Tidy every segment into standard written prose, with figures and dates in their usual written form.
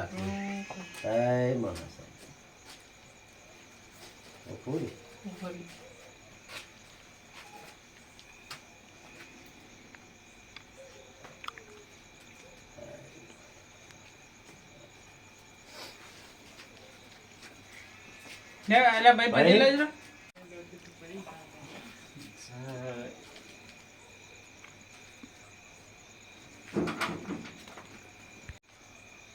રાખજે જય મહાસાઈ પૂરી ને આલા ભાઈ બની લેજો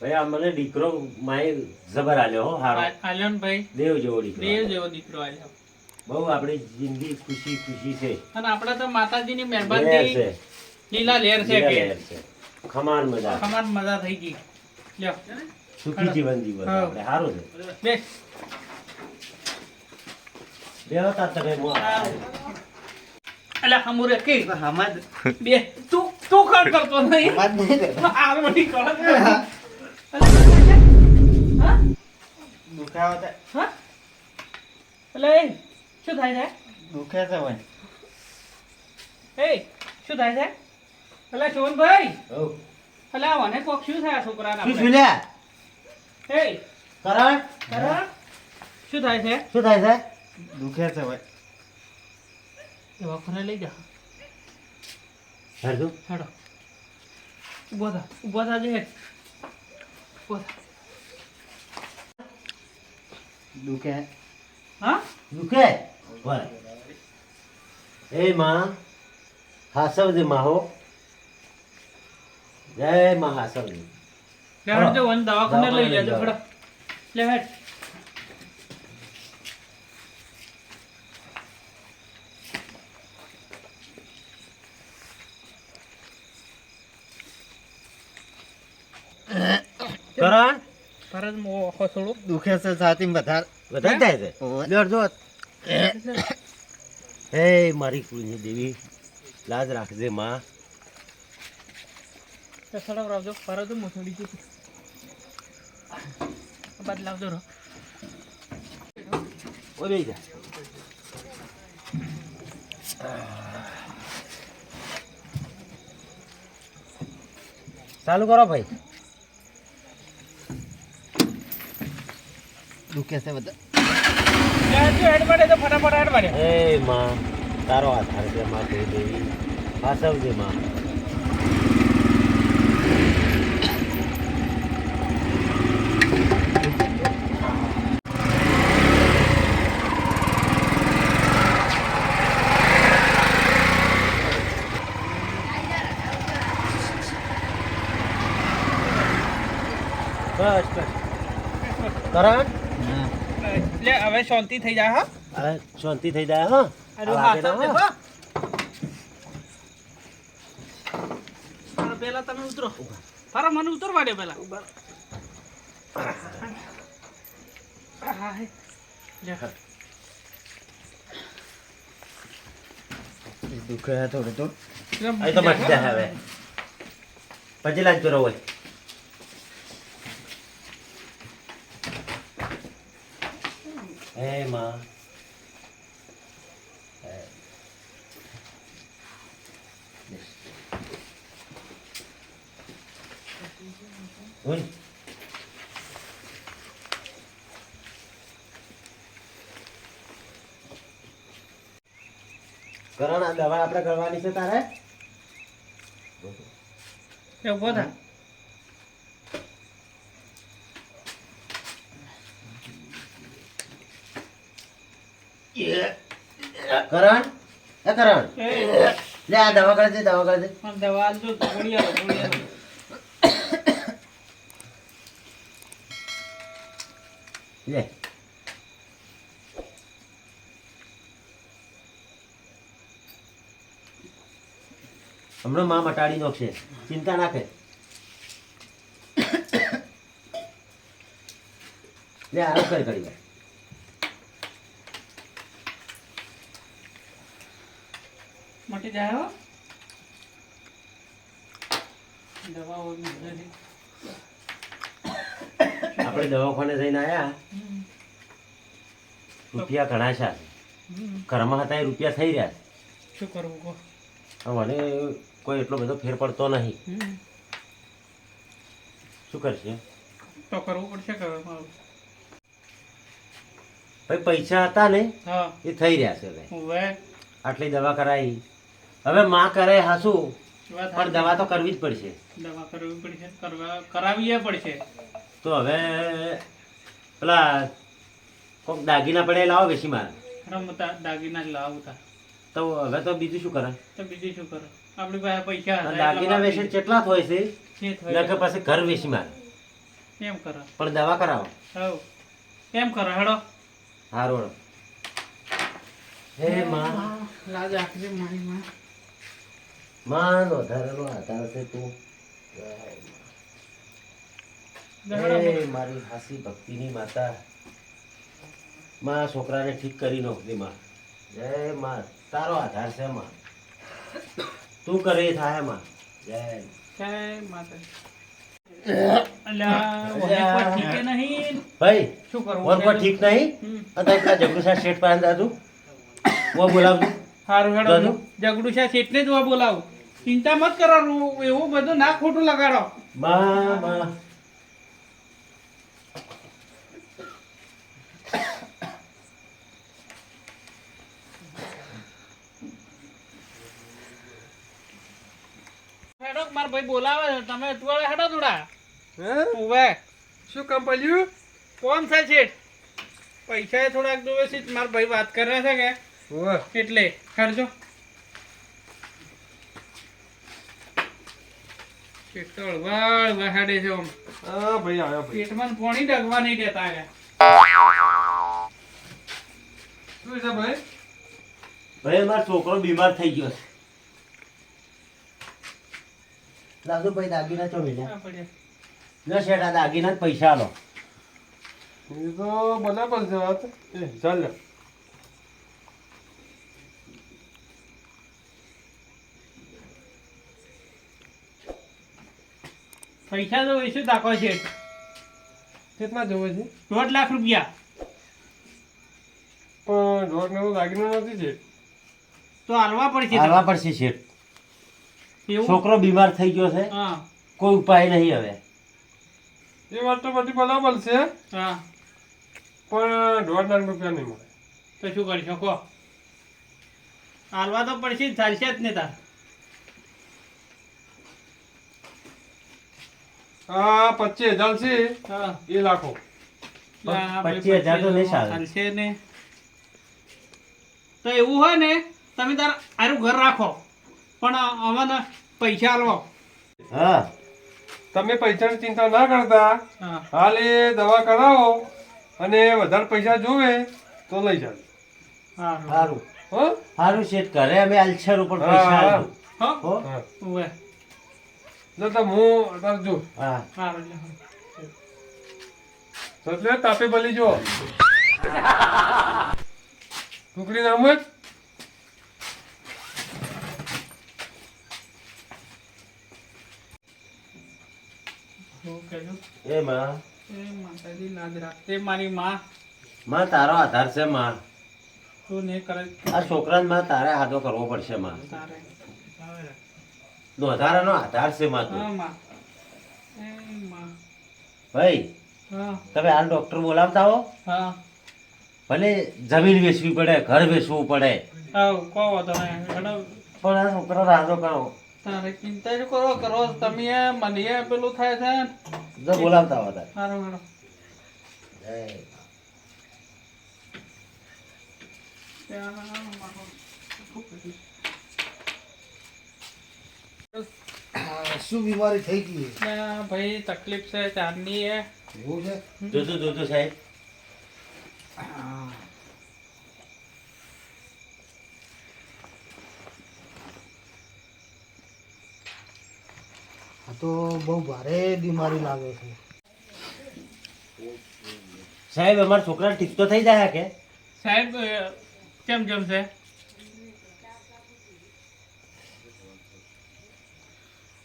ભાઈ આ મને દીકરો માય જબર આલ્યો હો હારો આલ્યો ને ભાઈ દેવ જેવો દીકરો દેવ જેવો દીકરો આલ્યો બહુ આપણી જિંદગી ખુશી ખુશી છે અને આપણે તો માતાજીની મહેરબાની છે લીલા લેર છે કે ખમાન મજા ખમાન મજા થઈ ગઈ લ્યો સુખી જીવન જીવન આપણે સારું છે બે બેહતા તમે અલા હમુરે કે હમદ બે તું કર કરતો નહીં હમદ નહીં આ મટી કર હા દુખાવો છે હા અલે શું થાય છે દુખે છે ભાઈ એ શું થાય છે અલા શોનભાઈ ઓ અલા મને કોક શું થાય છોકરાને શું લ્યા એ કરણ કરણ શું થાય છે શું થાય છે દુખે છે ભાઈ દવાખાને લઈ જા હરદુ હેડો ઉભો થા જે ઉભો થા દુખે હા દુખે બરાબર એ માં હાસવજે માહો જય માં હાસવજે લે હેડ જો વન દવાખાને લઈ લેજો હેડો લે હેડ કરણ પરત મો આખો થોડું દુખે છે છાતીમાં વધારે વધારે થાય છે ઓવે. લ્યો જો હે મારી કુળની દેવી લાજ રાખજે માં તો સડક રાખજો પરત મોસડી જશે બદલાવજો રો ઓરે જા ચાલુ કરો ભાઈ દુખે છે વધારે હેડ મારે તો ફટાફટ હેડ મારે એ માં તારો આધાર છે માં કઈ દેવી હાસવજે માં બસ બસ કરણ લે હવે શાંતિ થઈ જાય હા હવે શાંતિ થઈ જાય હા અરે આ હા વાગે ના, હા. પેલા તમે ઉતરો ફારો મને ઉતરવા દે પેલા હા હે લે દુખે છે થોડું તો અહીં તો મટી જાય હવે પછી લાગતો રહો હોય હે માં ઉન કરણ આ દવા આપણે કરવાની છે તારે એ ઉભો થા કરણ એ કરણ એ લે આ દવા કરી દે દવા કરી દે મને દવા આલજો ગોળી આલો લે હમણાં માં મટાડી નાખશે ચિંતા ના કર લે આરામ કરી કરી વાર મટી જાય હો દવા હોય નથી આપણે દવાખાને જઈને આયા રૂપિયા ઘણા છે ઘરમાં હતા એ રૂપિયા થઈ રહ્યા શું કરવું કહો છે મને કોઈ એટલો બધો ફેર પડતો નહીં શું કરશે તો કરવું પડશે કે હવે મારું. ભાઈ પૈસા હતા ને હા એ થઈ રહ્યા છે હવે. હવે આટલી દવા કરાવી. હવે માં કરે હાસું વાત પણ દવા તો કરવી જ પડશે. દવા કરવી પડશે, કરાવીએ પડશે. તો હવે પેલા કોક દાગીના પડે લાવો બેસી મારે. રમતા દાગીના જ લાવતા. તો હવે તો બીજું શું કરે? તો બીજું શું કરો? આપણી પાસે પૈસા હતા દાગીના એટલે વેચે કેટલા હોય છે જે થાય એટલે કે પછી ઘર વેચી મારે એમ કરો. પણ દવા કરાવો. હવ એમ કરો હેડો. હારું હે માં લાજ આખરી મારી માં. માં વધારેલો આધાર છે તું. હેડો. એ મારી હાસી ભક્તિની માતા માં છોકરાને ઠીક કરી નોકરી માં. જય માં તારો આધાર છે માં. તું કરે એ થાય માં. જય જય માતા. અલ્યા ઓને કોઈ ઠીકે નહીં. ભાઈ શું કરવું? ઓન કોઈ ઠીક નહીં. હમ. અને તારા જગડુ સાહેબ શેઠ પાસે દાદુ વો બોલાવતું. હારું હેડો. દાદુ? જગડું છે શેઠને જ હું બોલાવું. ચિંતા મત કરો, એવું બધું ના ખોટું લગાડો. માં હેડો મારા ભાઈ બોલાવે છે, તમે અટવાળે હેડો થોડા. હે ઉવે શું કામ પડ્યું? કોણ છે શેઠ? પૈસા થોડાક જોવે છે, મારા ભાઈ વાત કરે છે કે ઓવે એટલે ખર્ચો. શેઠ તો હળવા વહાડે છે આમ. હા ભાઈ આવ્યો ભાઈ. પેટમાં પાણી ડગવા નહીં દેતા કે. શું છે ભાઈ? ભાઈ મારો છોકરો બીમાર થઈ ગયો છે. દાદુ ભાઈ દાગીના ચો મિલ્યા. આ પડ્યા. ન શેઠ આ દાગીના જ પૈસા આલો. એ તો બરાબર છે વાત. એ ચાલ લે. પૈસા તો વૈસે તાકો છે. કેટલા જોવે છે? 1.5 લાખ રૂપિયા. પણ દોઢ ને દાગીનો નથી છે. તો હાલવા પડશે આલવા પડશે શેઠ. એવું? છોકરો બીમાર થઈ ગયો છે. હા કોઈ ઉપાય નહીં હવે. એ વાત તો બધી બરાબર છે, હા. પણ 1.5 લાખ રૂપિયા નહીં મળે. તો શું કરી શકો? હાલવા તો પડશે જ, ચાલશે જ ને તાર. આ 25,000 છે હા એ લાખો. લા, 25,000 તો નહીં ચાલે. ચાલશે ને. તો એવું હોય ને, તમે તાર આરું ઘર રાખો, પણ અમને પૈસા આલવો. હા તમે પૈસાની ચિંતા ના કરતા, હા હાલ એ દવા કરાવો અને વધારે પૈસા જોવે તો લઈ જાવ. સારું. સારું હો સારું શેઠ ઘરે અમે અલસર ઉપર પૈસા હા, હા. આલજો. હો? હો હા ઉવે. જો તો હું અત્યારે જો હા સારું લે. એટલે તાપે ભલી જો ટુકડી નામ જ શું કહેજો? એ માં એ માતાજી લાજ રાખતે મારી માં. માં તારો આધાર છે માં. તું ને કરે આ છોકરાને માં તારે હાથો કરવો પડશે માં. તારે. આવે. વધારાનો આધાર છે માં તું. હા માં. એ માં. ભાઈ હા તમે હાલ ડોક્ટર બોલાવતા હો. હા. ભલે જમીન વેચવી પડે ઘર વેચવું પડે આવ કહો તો ને હેડો. પણ આ છોકરો રાજો કરો. તારે ચિંતા શું કરો તમે મને પેલું થાય છે ને. જો બોલાવતા હો તારે. સારું હેડો. શું બીમારી થઈ ગઈ ભાઈ તકલીફ છે ચાંદની હે. એવું છે? જોતું સાહેબ. આ તો બહુ ભારે બીમારી લાગે છે. સાહેબ અમારા છોકરા ઠીક તો થઈ જાય કે? સાહેબ કેમ છે?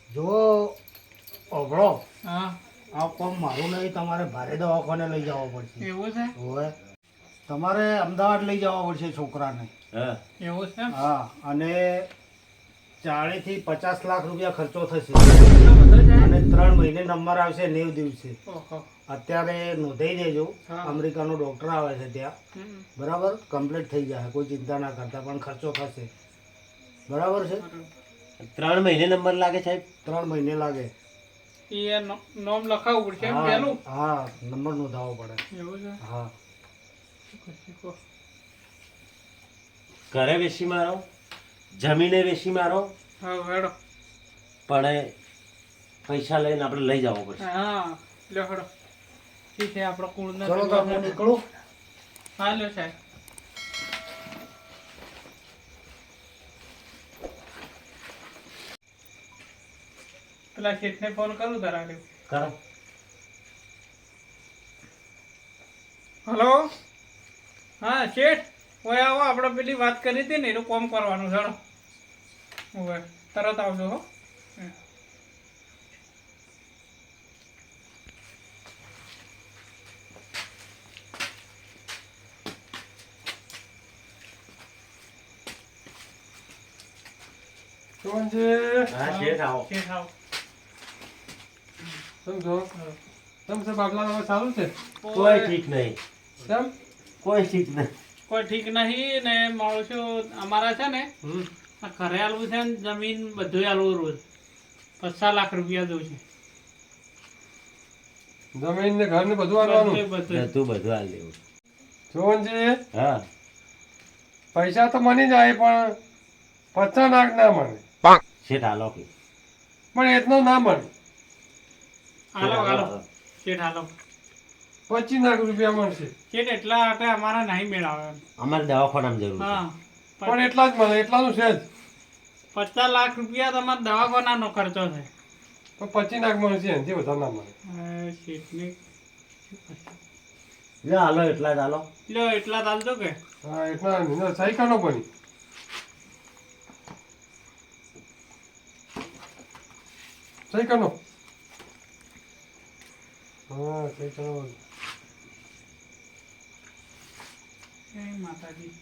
જો ઓગળો હા આ કોમ મારું નહીં, તમારે ભારે દવાખાને લઈ જવા પડશે. એવું છે? હવે તમારે અમદાવાદ લઈ જવા પડશે છોકરાને. હા એવું છે? હા, અને 40 થી 50 લાખ રૂપિયા ખર્ચો થશે. બધો જાય? અને અને 3 મહિને નંબર આવશે 90 દિવસે. ઓહો. અત્યારે નોંધાઈ દેજો. હા. અમેરિકાનો ડોક્ટર આવે છે ત્યાં. હમ. બરાબર, કમ્પ્લીટ થઈ જાય, કોઈ ચિંતા ના કરતા, પણ ખર્ચો થશે. બરાબર છે. 3 મહિને નંબર લાગે સાહેબ? 3 મહિને લાગે. એ નોમ લખાવવું પડશે એમ હા, પહેલું? હા, નંબર નોંધાવવો પડે. એવું છે? હા. શીખો. ઘરે બેસી મારો, જમીને બેસી મારો, હા હેડો. પણ એ પૈસા લઈને આપણે લઈ જવો પડશે. હા લ્યો હેડો. ઠીક છે આપણો કુળ ચલો તો હું નીકળું. હા લ્યો સાહેબ. પેલા શેઠને ફોન કરું તારા હારે. કરો. હલો. હા શેઠ, ઓય આવો, આપણે પેલી વાત કરી હતી ને એનું કોમ કરવાનું છે. ઓય તરત આવજો હો. શોભનજી, હા શેઠ આવો. શેઠ આવો. સમજો કેમ છે બાપલા? હવે સારું છે? કોઈ ઠીક નહીં, કેમ? કોઈ ઠીક નહીં. કોઈ ઠીક નહીં ને માણસો અમારા છે ને હમ. આ ઘરે આલવું છે ને જમીન બધું આલવું રોજ 50 લાખ રૂપિયા દઉં છે. જમીન ને ઘર ને બધું આવવાનું. બધું. બધું હાલ દેવું. શોભનજી, હા પૈસા તો મળી જાય પણ 50 લાખ ના મળે. શેઠ હાલો કે. પણ એટલો ના મળે. હાલો હાલો શેઠ હાલો. 25 લાખ રૂપિયા મળશે. શેઠ એટલા માટે અમારા નહીં મેળાવે એમ. અમારે દવાખાનામાં જરૂર છે. હા પણ એટલા જ મળે, એટલાનું છે જ. 50 લાખ રૂપિયા તમારા દવાખાનાનો ખર્ચો છે. તો 25 લાખ મળશે, એનાથી વધારે ના મળે. શેઠને લ્યો હાલો એટલા જ હાલો. લ્યો એટલા ચાલજો કે. હા, એટલા સહી કરનો પડી. સહી કરનો. હા, સહી કરનો. એ માતાજી.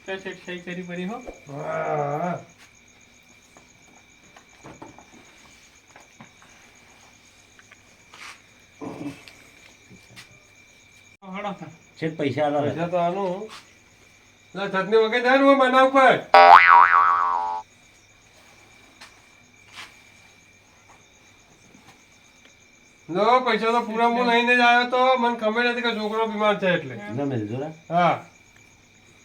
શેઠ સહી કરી પડી હો. હા. હળો થા. શેઠ પૈસા હાલો. પૈસા તો આનું. ના, છતની વગર જાય ને હોય બનાવ પર. નો પૈસા તો પૂરા હું લઈને જ આવ્યો તો મને ખબર નથી કે છોકરો બીમાર છે એટલે. ગમે તે જોરા. હા.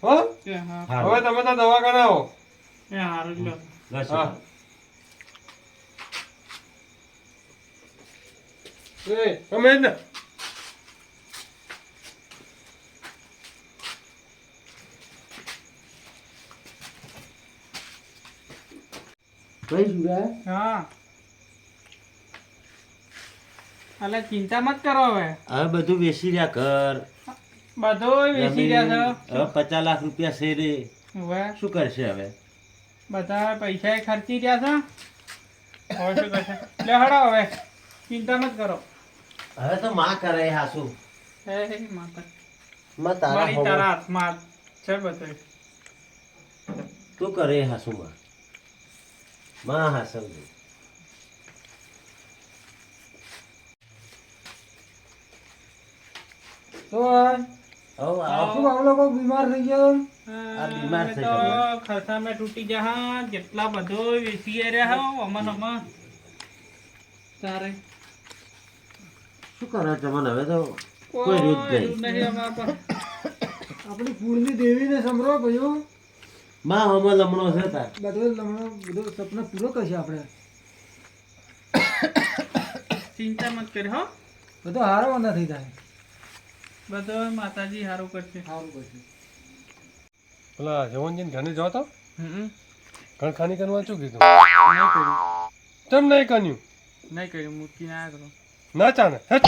હો? એ હા. હાલો. હવે તમે તો દવા કરાવો. એ હારું લ્યો. બસ હા. એ તમે જ ને. કઈ સુરા? હા. અલે ચિંતા મત કરો હવે. હવે બધું વેચી રહ્યા ઘર. બધું વેચી રહ્યા હવે 50 લાખ રૂપિયા છે રે. છે. હવે શું કરશે હવે? બધા પૈસા એ ખર્ચી રહ્યા છે. હવે શું કરશે? લે હળો હવે. ચિંતા મત કરો. હવે તો માં કરે હાસુ. હે માતા. માં તારા મારી હોમો. તારા હાથમાં છે બધું. તું કરે હાસુ માં. માં હાસુ. તો હવે આવો. બાબલો કોઈ બીમાર થઈ ગયો. આ બીમાર અમે છે તો તમે. ખર્ચામાં તૂટી જા જેટલા બધો વેચી રહ્યા હો અમન અમન તારે શું કરે તમને હવે તો કોઈ કોઈ રીત નહીં. રીત નહીં અમારા પર. આપણી કુળની દેવીને સંભળો ભાઈઓ. માં હમો લમણો છે તાર. બધો સપના પૂરો કરશે આપણે. ચિંતા મત કર હો. બધો હારો વાંધા થઈ જાય. બધો માતાજી સારું કરશે. સારું કરશે. પેલા જવનજીને ઘરે જાઓ તો ઘર ખાલી કરવા શું કીધું? નહીં કર્યું કેમ નહીં કર્યું? નહીં કર્યું મૂકી ના કરો. ના ચાલે. હેટ.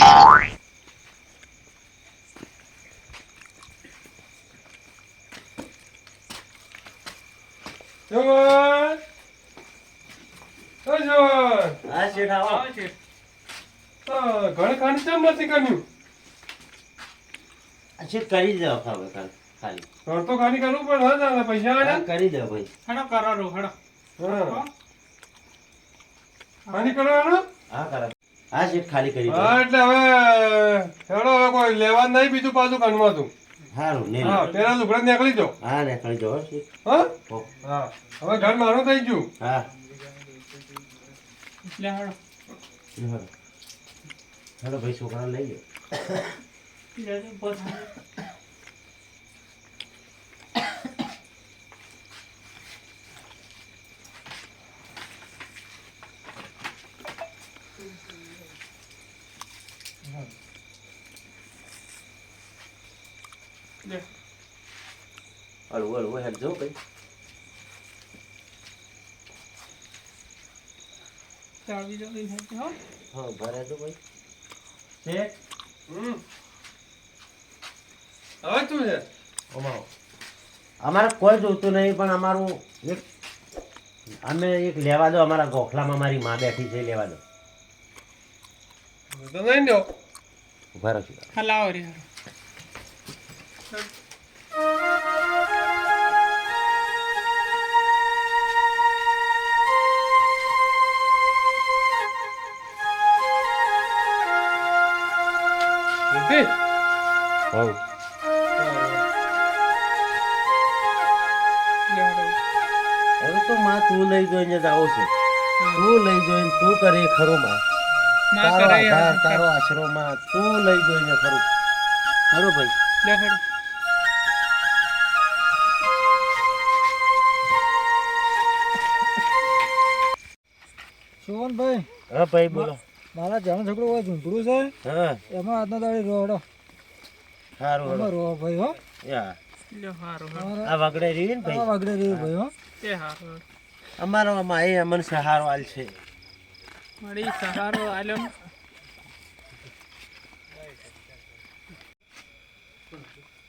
જવાન! એ જવાન! હા શેઠ આવો. આવે છે. તો ઘર ખાલી કેમ નથી કર્યું? આ શેઠ કરી જાવ હવે કાલ. ખાલી ઘર તો ખાલી કરવું પડે હા દાદા પૈસા હા, વાળા કરી દે ભાઈ હેડો કરો રો હેડો હા ખાલી કરવાનું હા કરા હા શેઠ ખાલી કરી દે હા એટલે હવે હેડો હવે કોઈ લેવા નહીં બીજું પાછું કનમાં તું સારું ને હા પેલા લુગડા નીકળી જાઓ હા ને કરી દો હો શેઠ હા હો. હા હવે ઘર મારું થઈ ગયું હા એટલે હેડો હેલો હેલો ભાઈ છોકરાને લઈ લો જલ્દી ઉભો થાઓ. લે હળવું હળવું હેડ જો ભાઈ ચાવી જો લઈ હેડજો હો. હા ઉભા રહેજો ભાઈ શેઠ હમ હવે શું છે ઓમાવો અમારે કોઈ જોતું નહીં પણ અમારું એક અમે એક લેવા દો અમારા ગોખલામાં મારી માં બેઠી છે લેવા દો તો નહીં દો ઉભા રહો છો હા લાવો રે હેડો જલ્દી હવ લે હેડો હવે તો માં તું લઈ જોઈને જ આવો છે તું લઈ જોઈને તું કરે એ ખરું માં માં તારો કરે આધાર તારો આશરો માં તું લઈ જોઈને ખરું ખરું ભાઈ લે હેડો શોભનભાઈ હા ભાઈ બોલો મારા જાણ છોકરો હોય ઝૂંપડું છે હા એમાં આજનો દાડી રોડો સારું એમાં હળો રો ભાઈ હો યા લે હારું હેડો અમારા આ વગડે રહી ને આ ભાઈ વાગડે રહ્યું ભાઈ હો એ હારું અમારો આમાં એ અમને સહારો આલ છે મળી સહારો આલ્યો ને.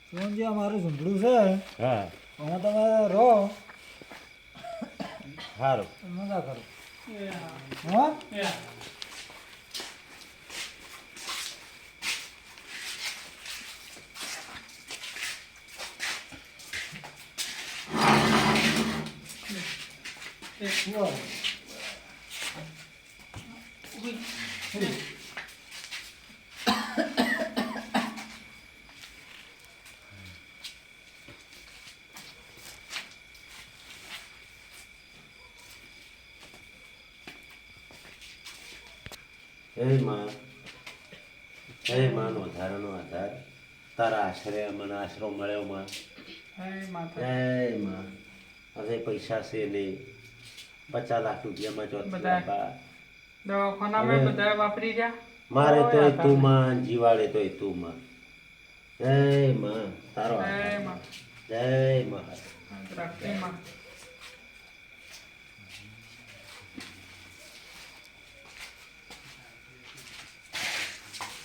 શિવનજી અમારું ઝૂંપડું છે હા એમાં તમે રહો સારું મજા કરો એ હારું. હા એ હારું. હે માં નો ધારાનો આધાર તારા આશરે મને આશરો મળ્યો માં હે માતા હે માં હવે પૈસા છે નહીં 50 લાખ રૂપિયામાં ચોથી બધા. લાંબા. દવાખાનામાં હવે બધા વાપરી ગયા મારે હવે તોય આધાર તું નહીં. માં જીવાડે તોય તું માં જય માં તારો જય આધાર. માં. જય માં રાખી માં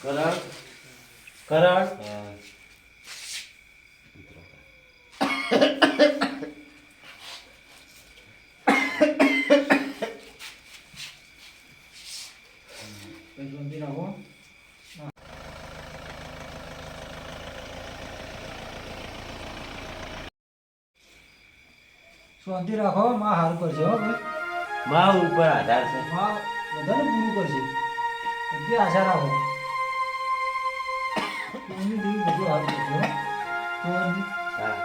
કરણ કરણ શાંતિ રાખો શાંતિ રાખો માં હાર કરશે હો ભાઈ માં ઉપર આધાર છે માં બધાને પૂરું કરશે બધી આશા રાખો કોઈની દેવી બધું હાર કરશે હો શિવનજી. હા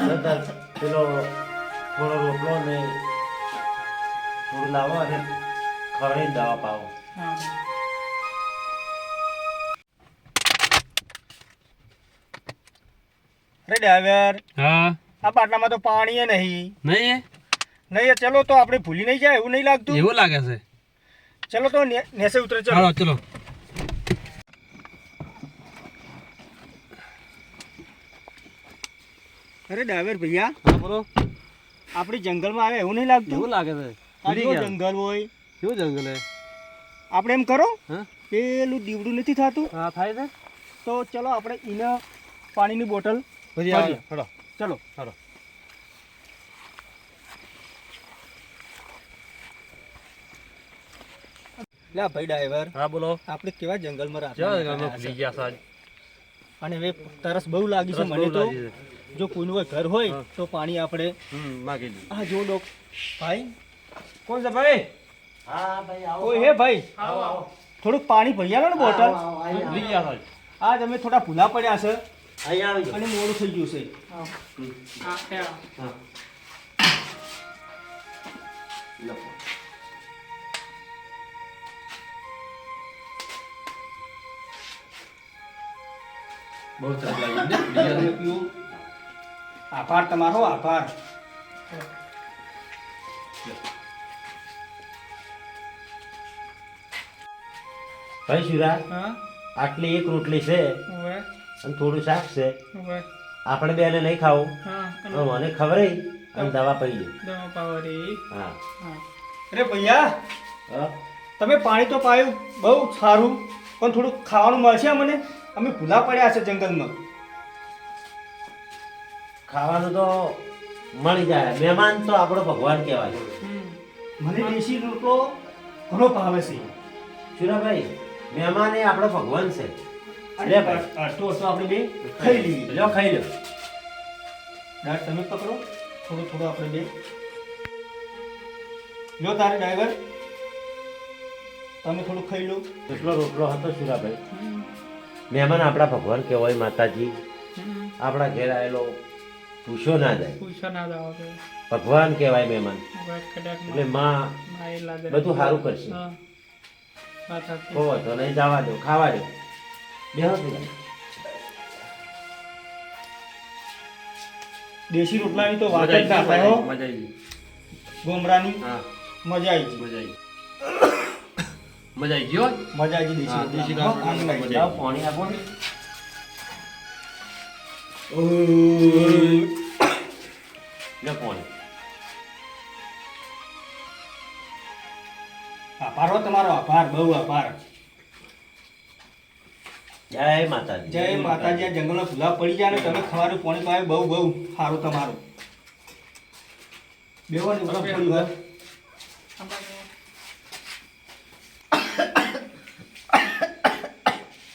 નહીંતર પેલો થોડો રોટલો ને થોડું લાવો અને ખવડાવીને દવા પાવો હા અરે ડ્રાઈવર હા આ પાટલામાં તો પાણી નહીં નહીં નહીં ચલો તો આપણે ભૂલી નહીં જાય એવું નહીં લાગતું એવું લાગે છે ચલો તો નેસે ઉતરે ચલો ચાલો ચલો અરે ડ્રાઈવર ભૈયા હા બોલો આપણી જંગલમાં આવે એવું નહીં લાગતું એવું લાગે છે આ જો જંગલ હોય કેવું જંગલ હે આપણે એમ કરો હા પેલું દીવડું નથી થતું હા થાય છે તો ચલો આપણે એને પાણીની બોટલ પછી ભરીએ. આવે હડો ચલો હડો લે ભાઈ ડ્રાઈવર હા બોલો આપણે કેવા જંગલમાં ચાલ રાખ્યા ભૂલી ગયા સાજ અને હવે તરસ બહુ લાગી છે મને તો. જો કોઈનું કોઈ ઘર હોય તો પાણી આપણે માગી દી. આ જો ડોક ભાઈ કોણ છે ભાઈ? હા ભાઈ આવો કોઈ હે ભાઈ? આવો આવો થોડુંક પાણી ભરી આલો ને બોટલ. આવો, આવો, લઈ આવો. આ તમે થોડા ભૂલા પડ્યા છે અહીંયા આવી અને મોડું થઈ ગયું છે. હા લખો. બહુ તરસ લાગી ને તમે પીવો. આભાર તમારો, આભાર. ભાઈ શિવરાજ હા આટલી એક રોટલી છે હવે અને થોડું શાક છે હવે આપણે બેને નહીં ખાવું હા હવે મને ખવડાવી અને દવા પીએ દવા પાવરી હા હા અરે ભૈયા હા તમે પાણી તો પાયું બહુ સારું, પણ થોડુંક ખાવાનું મળશે અમને? અમે ભૂલા પડ્યા છે જંગલમાં. ખાવાનું તો મળી જાય. મહેમાન તો આપણો ભગવાન કહેવાય. મને દેશી રોટલો ઘણો ભાવે છે. શિવરાભાઈ મહેમાન એ આપણો ભગવાન છે. અને લે ભાઈ અડધો અડધો આપણે બે ખાઈ લઈએ. લ્યો ખાઈ લો. દાળ તમે પકડો, થોડું થોડું આપણે બે. લો તારે ડ્રાઈવર, તમે થોડું ખાઈ લો. કેટલો રોટલો હતો શિવરાભાઈ? મહેમાન આપણા ભગવાન કહેવાય. માતાજી આપણા ઘેર આવેલો પૂછો ના જાય, પૂછો ના જાવ તો ભગવાન કહેવાય મહેમાન. હવે કદાચ એટલે માં માય લાગે બધું સારું કરશે. હા વાત સાચી. કહો તો નહીં જવા દો, ખાવા દો. બેહો શિવરાજ. દેશી રોટલાની તો વાત જ ના થાય હો. મજા આવી ગઈ. ગોમરાની હા મજા આવી ગઈ. મજા આવી મજા આવી ગઈ હો. મજા આવી ગઈ હા, દેશી દેશી રોટલાની. રોટલા હો, મજા લાવો પાણી આપો ને. લે પાણી. આભાર હો તમારો, આભાર, બહુ આભાર. જય માતાજી. જય માતાજી. આ જંગલમાં ભૂલા પડી જાય ને તમે ખવાનું પાણી પાય બહુ બહુ સારું તમારું. બેહો ને ઉભા થોડી વાર.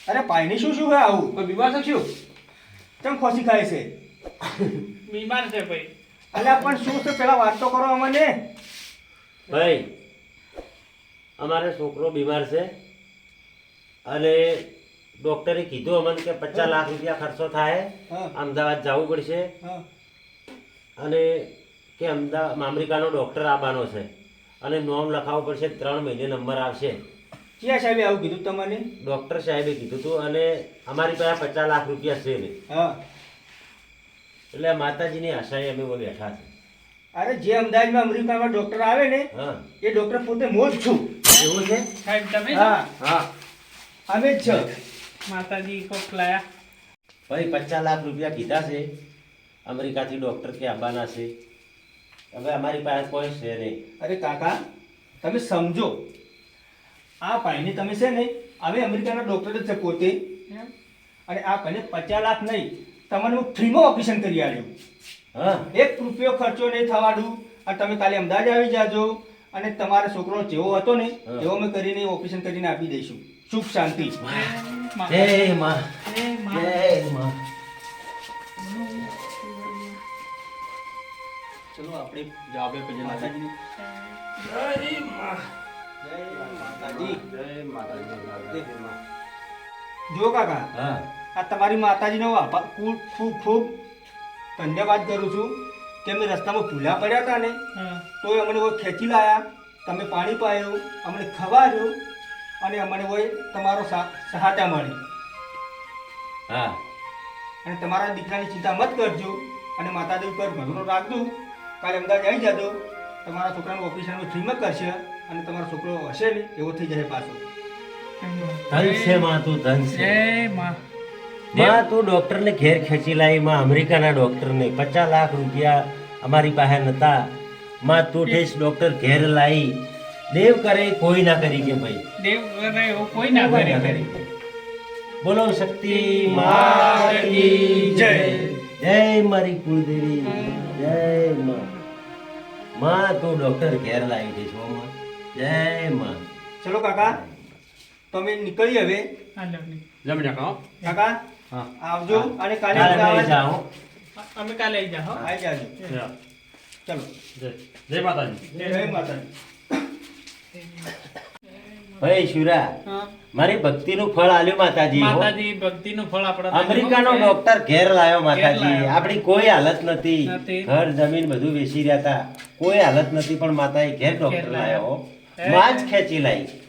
અરે પાયની શું શું હે આવું? કોઈ બીમાર છે શું? કેમ ખોસી ખાય છે? બીમાર છે ભાઈ. અલ્યા પણ શું છે પેલા વાત તો કરો અમને. ભાઈ અમારે છોકરો બીમાર છે અને ડોક્ટરે કીધું અમને કે 50 લાખ રૂપિયા ખર્ચો થાય, હા અમદાવાદ જવું પડશે હા અને કે અમદાવાદ અમેરિકાનો ડોક્ટર આવવાનો છે અને નોમ લખાવવું પડશે. 3 મહિને નંબર આવશે. ક્યાં સાહેબે આવું કીધું તમને? ડોક્ટર સાહેબે કીધું હતું અને અમારી પાસે 50 લાખ રૂપિયા છે ને હા એટલે માતાજીની આશાએ અમે બોલ બેઠા છે. અરે જે અમદાવાદમાં અમેરિકામાં ડોક્ટર આવે ને હા એ ડોક્ટર પોતે હું જ છું. એવું છે? સાહેબ તમે હા હા અમે જ છે. માતાજી કોક લાયા. ભાઈ 50 લાખ રૂપિયા કીધા છે અમેરિકાથી ડોક્ટર કે આવવાના છે. હવે અમારી પાસે કોઈ છે નહીં. અરે કાકા તમે સમજો, આ ભાઈને તમે છે ને હવે અમેરિકાના ડોક્ટર જ છે પોતે, એમ? અને આ ભાઈને 50 લાખ નહીં તમને હું ફ્રીમાં ઓપરેશન કરી આલ્યું. હા 1 રૂપિયો ખર્ચો નહીં થવાનું. અને તમે કાલે અમદાવાદ આવી જાજો અને તમારા છોકરો જેવો હતો ને હા. એવો અમે કરીને ઓપરેશન કરીને આપી દઈશું. સુખ શાંતિ. જય માં એ માં. જય માં. ચલો આપણે જાવે પછી માતાજી જય માં. માતાજી. જય માતાજી. જો કાકા, હા આ તમારી માતાજીનો આભાર ખૂબ ખૂબ ખૂબ ધન્યવાદ કરું છું કે અમે રસ્તામાં ભૂલા પડ્યા હતા ને હા તોય અમને કોઈ ખેંચી લાયા, તમે પાણી પાયું, અમને ખવાડ્યું અને અમને કોઈ તમારો સહાયતા મળી. હા અને તમારા દીકરાની ચિંતા મત કરજો અને માતાજી ઉપર ભરોસો રાખજો. કાલે અમદાવાદ આવી જજો, તમારા છોકરાનું ઓપરેશન ફ્રીમાં કરશે અને તમારો છોકરો હશે ને એવો થઈ જશે પાછો. ધન છે માં, તું ધન છે જય માં. માં. તું ડોક્ટરને ઘેર ખેંચી લાવી માં, અમેરિકાના ડોક્ટરને 50 લાખ રૂપિયા અમારી પાસે નતા માં. તું ઠેસ ડોક્ટર ઘેર લાવી. દેવ કરે કોઈ ના કરી કે ભાઈ. દેવ કરે એવું કોઈ ના કરે. બોલો શક્તિ માત કી જય. જય મારી કુળદેવી. જય માં. માં તું ડોક્ટર ઘેર લાવી દઈશ હો માં. જય માં. ચલો કાકા, તમે નીકળી હવે. હા લો ની. જમી નાખો. કાકા હા. આવજો અને કાલે કાલે અમદાવાદ લઈ જાઓ. અમે કાલે આવી જા હો આવી જાજો ચલો જય માતાજી જય માતાજી ભાઈ શુરા હા. મારી ભક્તિનું ફળ આલ્યું માતાજી હો. માતાજી ભક્તિનું ફળ આપણા અમેરિકાનો ડોક્ટર ઘેર લાવ્યો માતાજી લાવ્યો. આપણી કોઈ હાલત નથી નથી. ઘર જમીન બધું વેચી રહ્યા હતા કોઈ હાલત નથી પણ માતાએ ઘેર ડોક્ટર લાવ્યો હો. હે. માં જ ખેંચી લાવી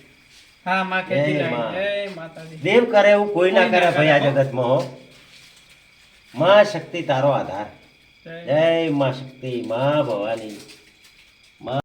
હા માં ખેતી જય લાવી માં. જય માતાજી દેવ કરે એવું કોઈ ના કોઈ ના કરે ભાઈ આ કરે હો. જગતમાં હો માં શક્તિ તારો આધાર જય જય માં શક્તિ માં ભવાની